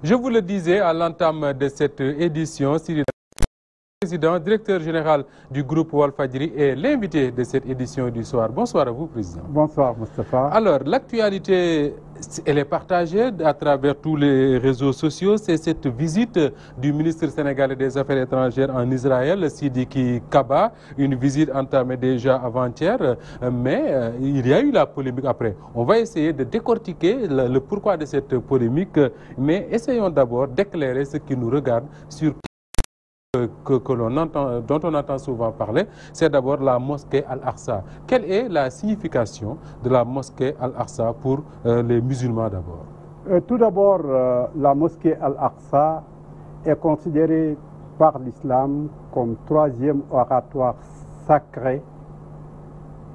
Je vous le disais à l'entame de cette édition, Siri, président, directeur général du groupe Walfadjri est l'invité de cette édition du soir. Bonsoir à vous, président. Bonsoir, Moustapha. Alors, l'actualité, elle est partagée à travers tous les réseaux sociaux. C'est cette visite du ministre sénégalais des Affaires étrangères en Israël, Sidiki Kaba, une visite entamée déjà avant-hier, mais il y a eu la polémique après. On va essayer de décortiquer le pourquoi de cette polémique, mais essayons d'abord d'éclairer ce qui nous regarde sur dont on entend souvent parler, c'est d'abord la mosquée Al-Aqsa. Quelle est la signification de la mosquée Al-Aqsa pour les musulmans d'abord? Tout d'abord, la mosquée Al-Aqsa est considérée par l'islam comme troisième oratoire sacré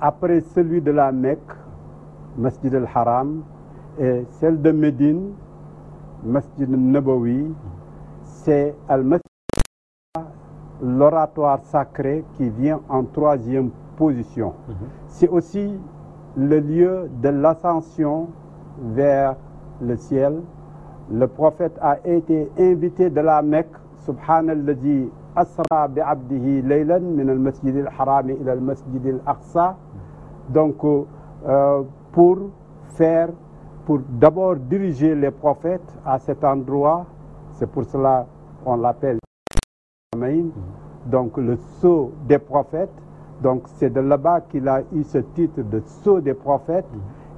après celui de la Mecque, Masjid al-Haram, et celle de Médine, Masjid al-Nabawi. C'est Al-Masjid, l'oratoire sacré qui vient en troisième position. C'est aussi le lieu de l'ascension vers le ciel. Le prophète a été invité de la Mecque, Subhanalladhi asra bi'abdihi laylan min al-masjid al-haram ila al-masjid al-aqsa. Donc, pour d'abord diriger les prophètes à cet endroit, c'est pour cela qu'on l'appelle donc le sceau des prophètes. Donc c'est de là-bas qu'il a eu ce titre de sceau des prophètes,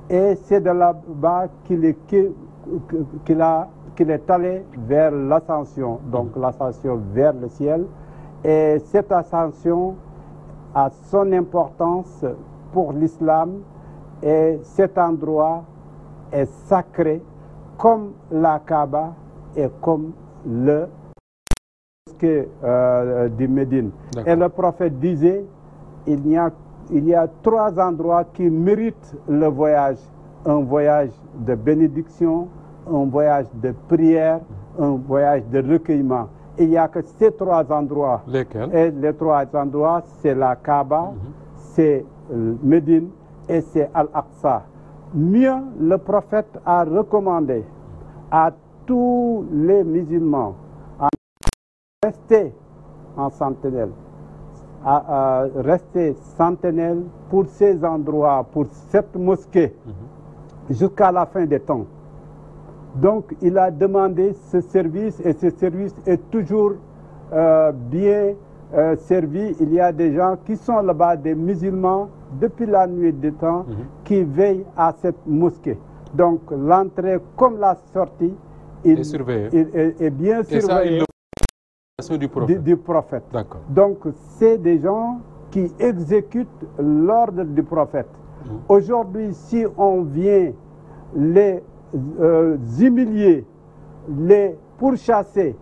et c'est de là-bas qu'il est allé vers l'ascension, donc l'ascension vers le ciel. Et cette ascension a son importance pour l'islam, et cet endroit est sacré comme la Kaaba et comme le du Médine. Et le prophète disait, il y a trois endroits qui méritent le voyage: un voyage de bénédiction, un voyage de prière, un voyage de recueillement. Il n'y a que ces trois endroits. Lesquels? Et les trois endroits, c'est la Kaaba, c'est Médine et c'est Al-Aqsa. Mieux, le prophète a recommandé à tous les musulmans rester en sentinelle, rester sentinelle pour ces endroits, pour cette mosquée, jusqu'à la fin des temps. Donc, il a demandé ce service, et ce service est toujours bien servi. Il y a des gens qui sont là-bas, des musulmans, depuis la nuit des temps, qui veillent à cette mosquée. Donc, l'entrée comme la sortie est bien surveillée. Du prophète. Donc, c'est des gens qui exécutent l'ordre du prophète. Aujourd'hui, si on vient les humilier, les pourchasser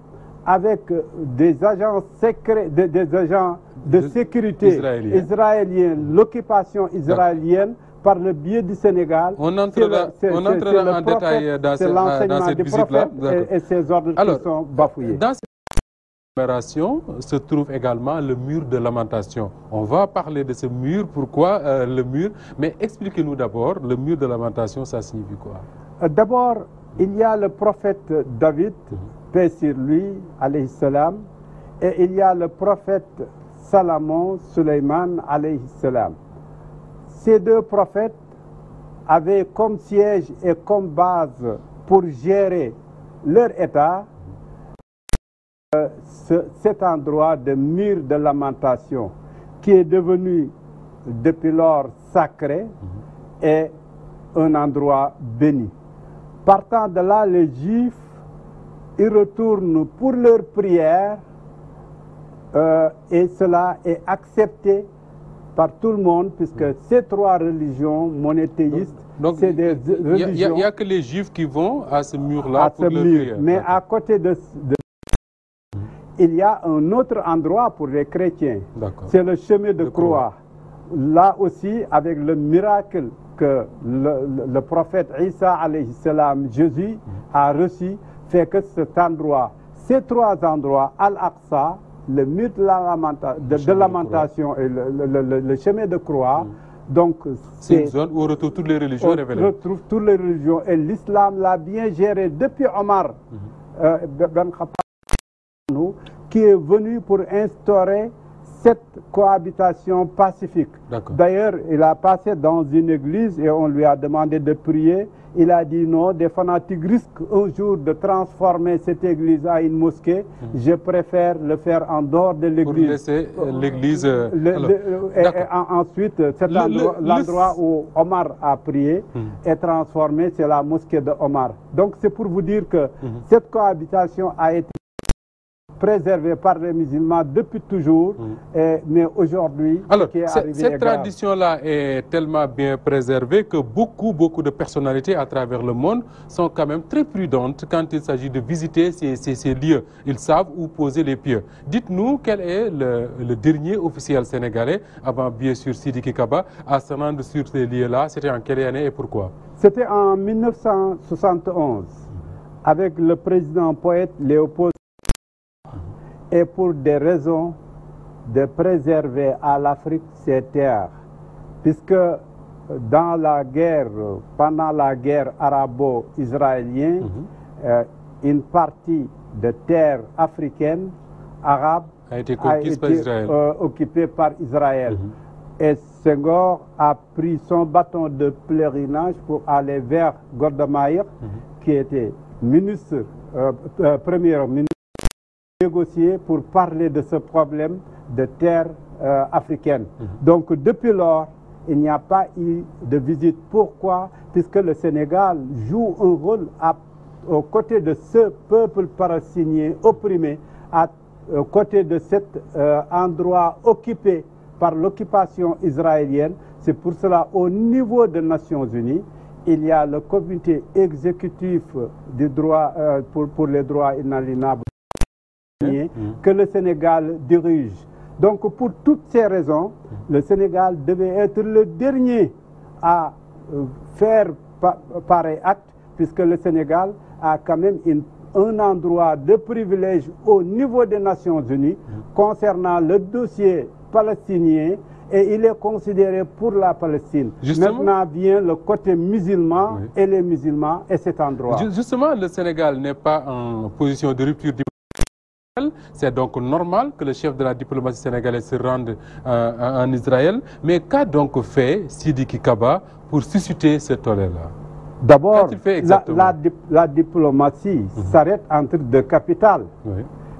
avec des agents secrets, des agents de sécurité israéliens, l'occupation israélienne, par le biais du Sénégal, on entrera en détail dans cette visite-là. Et ses ordres qui sont bafouillés. Dans se trouve également le mur de lamentation. On va parler de ce mur. Pourquoi le mur? Mais expliquez-nous d'abord, le mur de lamentation, ça signifie quoi? D'abord, il y a le prophète David, paix sur lui, alayhi salam, et il y a le prophète Salomon, Suleiman, alayhi salam. Ces deux prophètes avaient comme siège et comme base pour gérer leur état cet endroit de mur de lamentation, qui est devenu depuis lors sacré et un endroit béni. Partant de là, les Juifs y retournent pour leur prière, et cela est accepté par tout le monde, puisque ces trois religions monothéistes, c'est des religions. Il n'y a que les Juifs qui vont à ce mur-là pour leur prière. Mais à côté de il y a un autre endroit pour les chrétiens. C'est le chemin de croix. Là aussi, avec le miracle que le prophète Isa, alayhi salam, Jésus, a reçu, fait que cet endroit, ces trois endroits, Al-Aqsa, le mur de lamentation et le chemin de croix, donc c'est une zone où on retrouve toutes les religions révélées. On retrouve toutes les religions, et l'islam l'a bien géré depuis Omar. Ben Khattab, qui est venu pour instaurer cette cohabitation pacifique. D'ailleurs, il a passé dans une église et on lui a demandé de prier. Il a dit non, des fanatiques risquent un jour de transformer cette église en une mosquée. Je préfère le faire en dehors de l'église. Pour laisser l'église... ensuite, l'endroit où Omar a prié est transformé, c'est la mosquée de Omar. Donc c'est pour vous dire que cette cohabitation a été préservée par les musulmans depuis toujours, mais aujourd'hui, cette tradition-là est tellement bien préservée que beaucoup de personnalités à travers le monde sont quand même très prudentes quand il s'agit de visiter ces lieux. Ils savent où poser les pieds. Dites-nous quel est le dernier officiel sénégalais, avant bien sûr Sidiki Kaba, à se rendre sur ces lieux-là. C'était en quelle année et pourquoi? C'était en 1971, avec le président poète Léopold. Et pour des raisons de préserver à l'Afrique ses terres, puisque dans la guerre, pendant la guerre arabo-israélienne, une partie de terres africaines, arabes, a été occupée par Israël. Et Senghor a pris son bâton de pèlerinage pour aller vers Golda Meir, qui était ministre, premier ministre, négocier pour parler de ce problème de terre africaine. Donc depuis lors, il n'y a pas eu de visite. Pourquoi? Puisque le Sénégal joue un rôle aux côtés de ce peuple palestinien opprimé, aux côtés de cet endroit occupé par l'occupation israélienne. C'est pour cela, au niveau des Nations Unies, il y a le comité exécutif du droit, pour les droits inaliénables que le Sénégal dirige. Donc pour toutes ces raisons, le Sénégal devait être le dernier à faire pareil acte, puisque le Sénégal a quand même un endroit de privilège au niveau des Nations Unies concernant le dossier palestinien, et il est considéré pour la Palestine. Maintenant vient le côté musulman et les musulmans et cet endroit. Justement, le Sénégal n'est pas en position de rupture diplomatique. C'est donc normal que le chef de la diplomatie sénégalaise se rende en Israël. Mais qu'a donc fait Sidiki Kaba pour susciter ce tollé-là? D'abord, la diplomatie s'arrête entre deux capitales.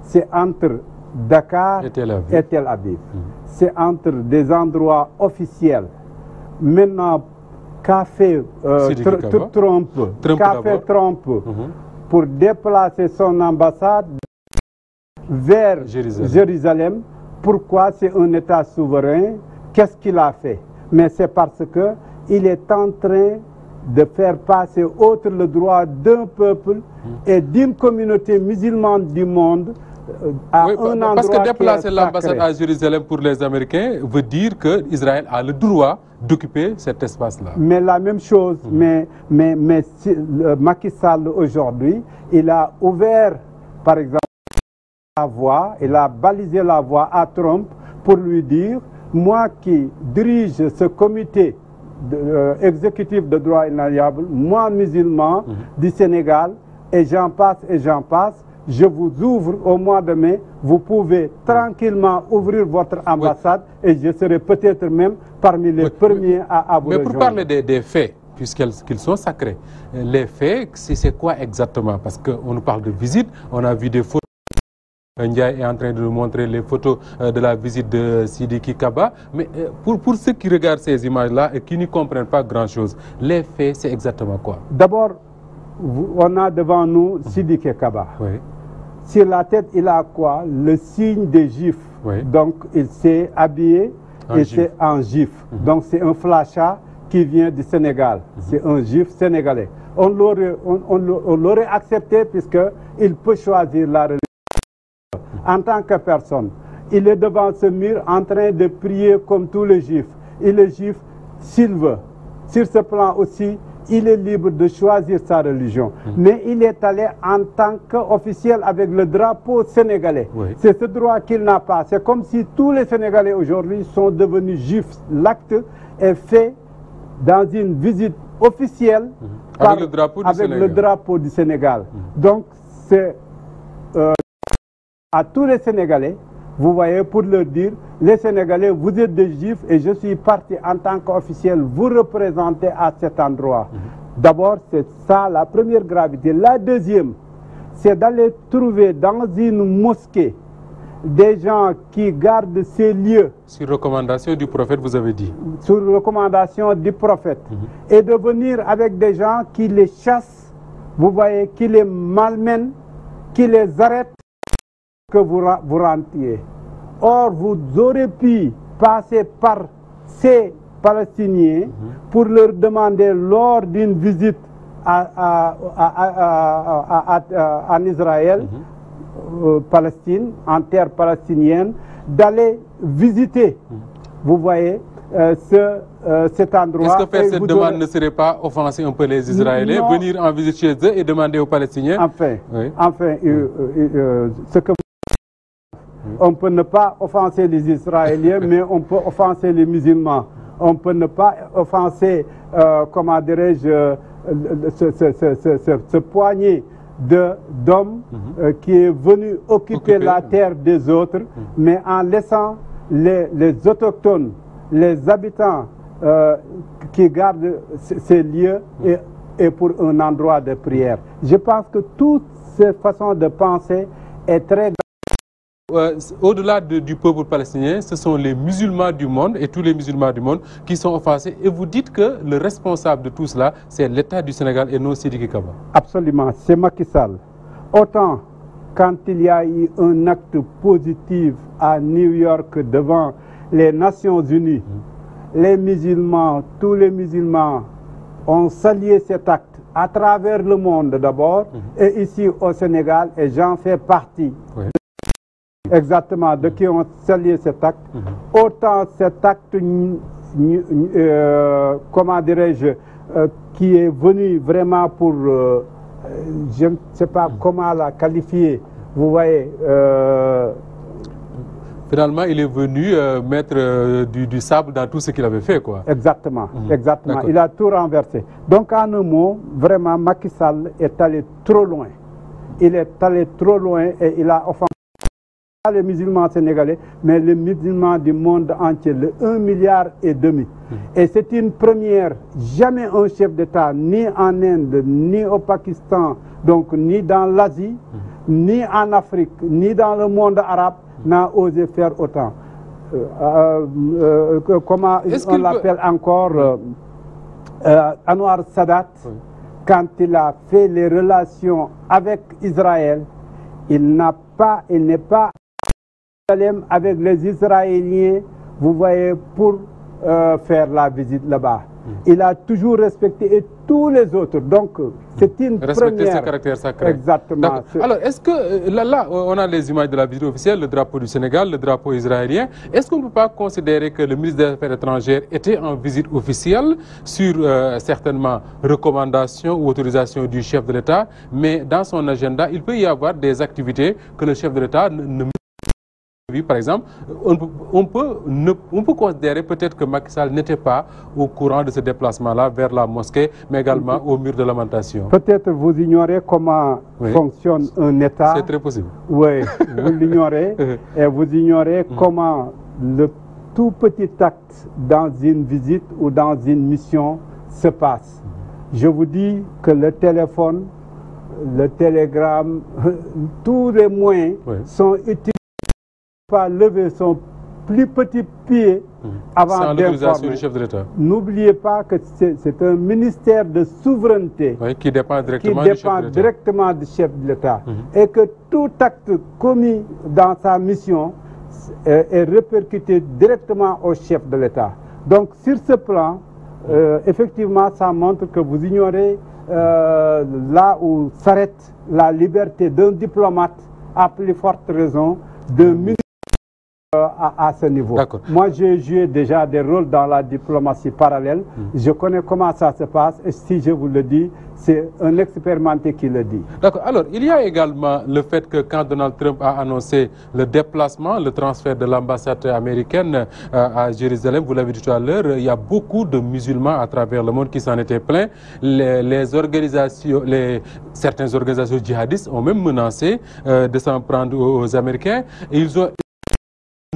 C'est entre Dakar et Tel Aviv. C'est entre des endroits officiels. Maintenant, qu'a fait Trump pour déplacer son ambassade vers Jérusalem? Pourquoi? C'est un État souverain. Qu'est-ce qu'il a fait? Mais c'est parce qu'il est en train de faire passer outre le droit d'un peuple et d'une communauté musulmane du monde à un endroit parce que déplacer l'ambassade à Jérusalem pour les Américains veut dire qu'Israël a le droit d'occuper cet espace-là. Mais la même chose, mais Macky Sall aujourd'hui, il a ouvert, par exemple, la voie, il a balisé la voie à Trump pour lui dire, moi qui dirige ce comité exécutif de droits inaliénables, moi musulman du Sénégal, et j'en passe, je vous ouvre au mois de mai, vous pouvez tranquillement ouvrir votre ambassade et je serai peut-être même parmi les premiers à vous rejoindre. Mais pour parler des faits, puisqu'ils sont sacrés, les faits, c'est quoi exactement? Parce qu'on nous parle de visite, on a vu des photos. Ndiaye est en train de nous montrer les photos de la visite de Sidiki Kaba. Mais pour ceux qui regardent ces images-là et qui ne comprennent pas grand-chose, les faits, c'est exactement quoi? D'abord, on a devant nous Sidiki Kaba. Sur la tête, il a quoi? Le signe des Juifs. Donc, il s'est habillé et c'est en Juif. Donc, c'est un flachat qui vient du Sénégal. C'est un Juif sénégalais. On l'aurait accepté puisqu'il peut choisir la religion. En tant que personne, il est devant ce mur en train de prier comme tous les Juifs. Il est Juif s'il veut. Sur ce plan aussi, il est libre de choisir sa religion. Mais il est allé en tant qu'officiel avec le drapeau sénégalais. C'est ce droit qu'il n'a pas. C'est comme si tous les Sénégalais aujourd'hui sont devenus Juifs. L'acte est fait dans une visite officielle avec le drapeau du Sénégal. Donc, c'est à tous les Sénégalais, vous voyez, pour leur dire, les Sénégalais, vous êtes des Juifs et je suis parti en tant qu'officiel vous représenter à cet endroit. D'abord, c'est ça la première gravité. La deuxième, c'est d'aller trouver dans une mosquée des gens qui gardent ces lieux. Sur recommandation du prophète, vous avez dit. Sur recommandation du prophète. Et de venir avec des gens qui les chassent, vous voyez, qui les malmènent, qui les arrêtent, que vous rentiez. Or, vous aurez pu passer par ces Palestiniens pour leur demander lors d'une visite en Israël, Palestine, en terre palestinienne, d'aller visiter, vous voyez, cet endroit. Est-ce que faire cette demande ne serait pas offenser un peu les Israéliens, non, venir en visite chez eux et demander aux Palestiniens? Enfin, ce que on peut ne pas offenser les Israéliens, mais on peut offenser les musulmans. On peut ne pas offenser, comment dirais-je, ce poignet d'hommes qui est venu occuper la terre des autres, mais en laissant les autochtones, les habitants qui gardent ces lieux et pour un endroit de prière. Je pense que toute cette façon de penser est très... Au-delà du peuple palestinien, ce sont les musulmans du monde et tous les musulmans du monde qui sont offensés. Et vous dites que le responsable de tout cela, c'est l'État du Sénégal et non Sidiki Kaba. Absolument, c'est Macky Sall. Autant quand il y a eu un acte positif à New York devant les Nations Unies, les musulmans, tous les musulmans ont salué cet acte à travers le monde d'abord et ici au Sénégal, et j'en fais partie. Exactement, de qui ont salué cet acte. Autant cet acte, comment dirais-je, qui est venu vraiment pour, je ne sais pas comment la qualifier, vous voyez. Finalement, il est venu mettre du sable dans tout ce qu'il avait fait, quoi. Exactement, exactement. Il a tout renversé. Donc, en un mot, vraiment, Macky Sall est allé trop loin. Il est allé trop loin et il a offensé les musulmans sénégalais, mais les musulmans du monde entier, le 1,5 milliard. Et c'est une première, jamais un chef d'État, ni en Inde, ni au Pakistan, donc ni dans l'Asie, ni en Afrique, ni dans le monde arabe, n'a osé faire autant. Comment on l'appelle encore, Anwar Sadat, quand il a fait les relations avec Israël, il n'est pas avec les Israéliens, vous voyez, pour faire la visite là-bas. Il a toujours respecté tous les autres. Donc, c'est une respecter première. Ses caractères sacrés. Exactement. Alors, est-ce que, là, on a les images de la visite officielle, le drapeau du Sénégal, le drapeau israélien. Est-ce qu'on ne peut pas considérer que le ministre des Affaires étrangères était en visite officielle sur, certainement, recommandation ou autorisation du chef de l'État, mais dans son agenda, il peut y avoir des activités que le chef de l'État ne par exemple, on peut considérer peut-être que Macky Sall n'était pas au courant de ce déplacement-là vers la mosquée, mais également au mur de lamentation. Peut-être vous ignorez comment fonctionne un État. C'est très possible. Oui, vous l'ignorez et vous ignorez comment le tout petit acte dans une visite ou dans une mission se passe. Je vous dis que le téléphone, le télégramme, tous les moyens sont utilisés. Pas lever son plus petit pied avant l'information du chef de l'État. N'oubliez pas que c'est un ministère de souveraineté qui dépend directement du chef de l'État. Et que tout acte commis dans sa mission est répercuté directement au chef de l'État. Donc sur ce plan, effectivement, ça montre que vous ignorez là où s'arrête la liberté d'un diplomate, à plus forte raison d'un ministre à ce niveau. Moi, j'ai joué déjà des rôles dans la diplomatie parallèle. Je connais comment ça se passe et si je vous le dis, c'est un expérimenté qui le dit. D'accord. Alors, il y a également le fait que quand Donald Trump a annoncé le déplacement, le transfert de l'ambassade américaine à Jérusalem, vous l'avez dit tout à l'heure, il y a beaucoup de musulmans à travers le monde qui s'en étaient plaints. Certaines organisations djihadistes ont même menacé de s'en prendre aux Américains. Et ils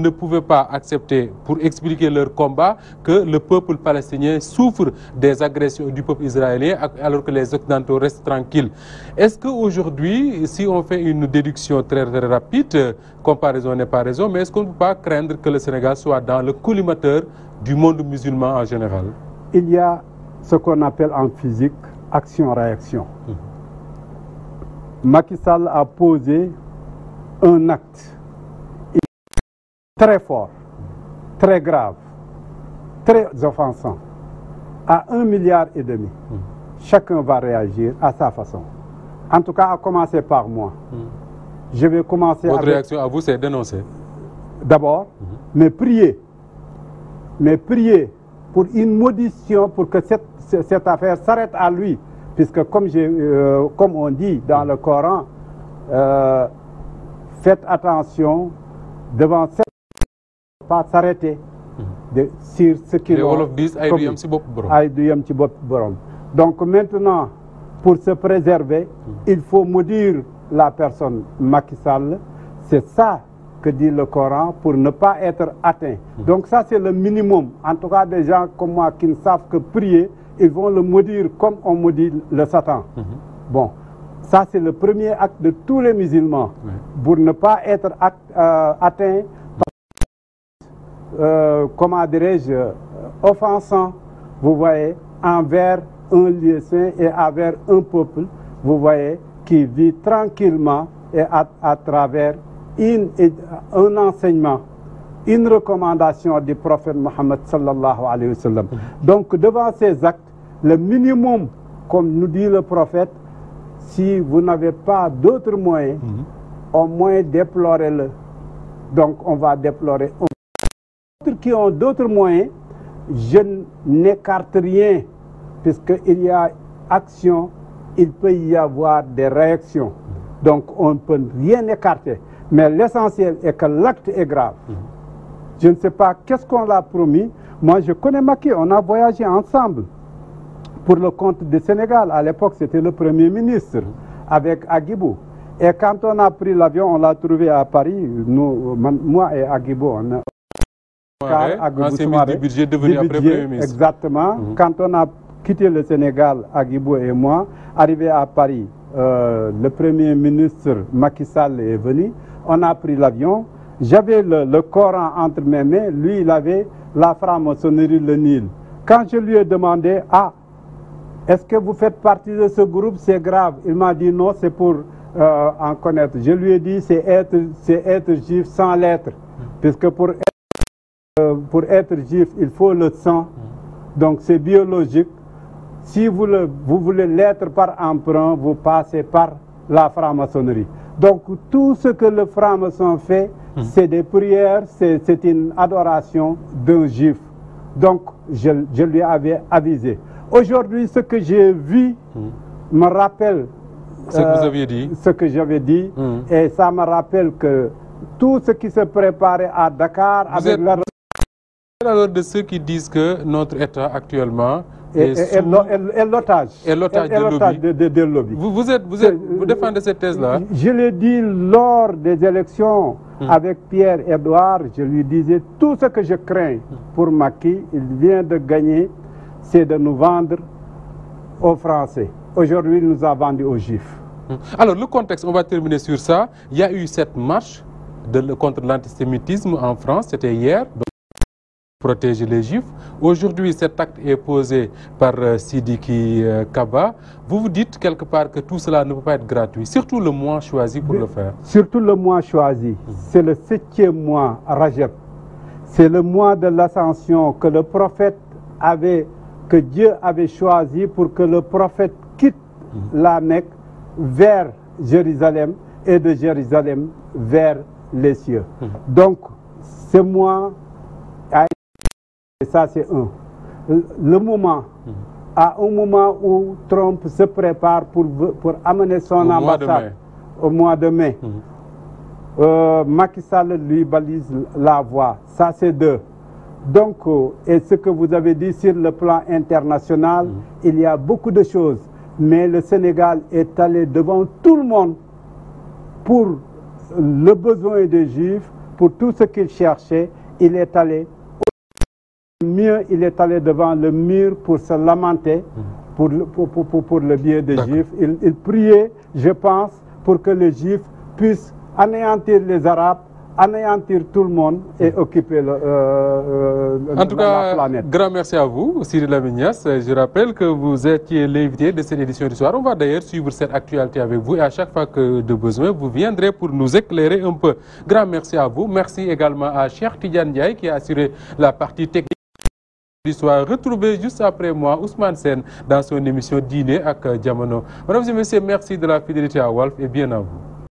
ne pouvaient pas accepter, pour expliquer leur combat, que le peuple palestinien souffre des agressions du peuple israélien alors que les Occidentaux restent tranquilles. Est-ce qu'aujourd'hui, si on fait une déduction très rapide, comparaison n'est pas raison, mais est-ce qu'on ne peut pas craindre que le Sénégal soit dans le collimateur du monde musulman en général? Il y a ce qu'on appelle en physique action-réaction. Macky Sall a posé un acte très fort, très grave, très offensant, à 1,5 milliard. Chacun va réagir à sa façon. En tout cas, à commencer par moi. Je vais commencer Votre réaction à vous, c'est dénoncer? D'abord, mais prier pour une modition, pour que cette affaire s'arrête à lui. Puisque comme on dit dans le Coran, faites attention devant cette pas s'arrêter sur ce qui donc maintenant, pour se préserver, il faut maudire la personne Macky Sall. C'est ça que dit le Coran, pour ne pas être atteint. Donc ça, c'est le minimum. En tout cas, des gens comme moi qui ne savent que prier, ils vont le maudire comme on maudit le Satan. Bon, ça c'est le premier acte de tous les musulmans, pour ne pas être atteint comment dirais-je, offensant, vous voyez, envers un lieu saint et envers un peuple, vous voyez, qui vit tranquillement et à travers un enseignement, une recommandation du prophète Mohammed sallallahu alayhi wa sallam. Donc, devant ces actes, le minimum, comme nous dit le prophète, si vous n'avez pas d'autres moyens, au moins déplorez-le. Donc, on va déplorer. Qui ont d'autres moyens, je n'écarte rien, puisqu'il y a action, il peut y avoir des réactions. Donc on ne peut rien écarter. Mais l'essentiel est que l'acte est grave. Je ne sais pas qu'est-ce qu'on l'a promis. Moi, je connais Macky, on a voyagé ensemble pour le compte du Sénégal. À l'époque, c'était le Premier ministre avec Agibou. Et quand on a pris l'avion, on l'a trouvé à Paris. Moi et Agibou, on a ancien ministre du budget devenu après Premier ministre. Exactement. Quand on a quitté le Sénégal, Agibou et moi, arrivé à Paris, le Premier ministre Macky Sall est venu. On a pris l'avion. J'avais le Coran entre mes mains. Lui, il avait la franc-maçonnerie, le Nil. Quand je lui ai demandé, est-ce que vous faites partie de ce groupe? C'est grave. Il m'a dit non, c'est pour en connaître. Je lui ai dit, c'est être juif sans l'être. Puisque pour être juif, il faut le sang. Donc c'est biologique. Si vous voulez l'être par emprunt, vous passez par la franc-maçonnerie. Donc tout ce que le franc-maçon fait, c'est des prières, c'est une adoration d'un juif. Donc je lui avais avisé. Aujourd'hui, ce que j'ai vu me rappelle ce que vous aviez dit. Ce que j'avais dit. Et ça me rappelle que tout ce qui se préparait à Dakar avec la... Alors de ceux qui disent que notre État actuellement est l'otage des lobbies. Vous défendez cette thèse-là? Je l'ai dit lors des élections avec Pierre-Edouard, je lui disais tout ce que je crains pour Macky, il vient de gagner, c'est de nous vendre aux Français. Aujourd'hui, il nous a vendu aux Juifs. Alors le contexte, on va terminer sur ça. Il y a eu cette marche contre l'antisémitisme en France, c'était hier. Protéger les Juifs. Aujourd'hui, cet acte est posé par Sidiki Kaba. Vous vous dites quelque part que tout cela ne peut pas être gratuit, surtout le mois choisi pour le faire. Surtout le mois choisi. C'est le 7e mois, Rajab. C'est le mois de l'ascension que le prophète que Dieu avait choisi pour que le prophète quitte la Mecque vers Jérusalem et de Jérusalem vers les cieux. Donc, ce mois a été, ça c'est un. Le moment, à un moment où Trump se prépare pour amener son ambassade au mois de mai, Macky Sall lui balise la voie. Ça c'est deux. Donc, et ce que vous avez dit sur le plan international, il y a beaucoup de choses. Mais le Sénégal est allé devant tout le monde pour le besoin des Juifs, pour tout ce qu'il cherchait. Il est allé mieux, il est allé devant le mur pour se lamenter pour le bien des Juifs. Il priait, je pense, pour que les Juifs puissent anéantir les Arabes, anéantir tout le monde et occuper la planète. En tout cas, grand merci à vous, Cyril Lamine Niasse. Je rappelle que vous étiez l'invité de cette édition du soir. On va d'ailleurs suivre cette actualité avec vous et à chaque fois que de besoin, vous viendrez pour nous éclairer un peu. Grand merci à vous. Merci également à Cheikh Tidiane Ndiaye qui a assuré la partie technique du soir. Retrouvez juste après moi Ousmane Sène dans son émission Dîner avec Diamono. Mesdames et messieurs, merci de la fidélité à Walf et bien à vous.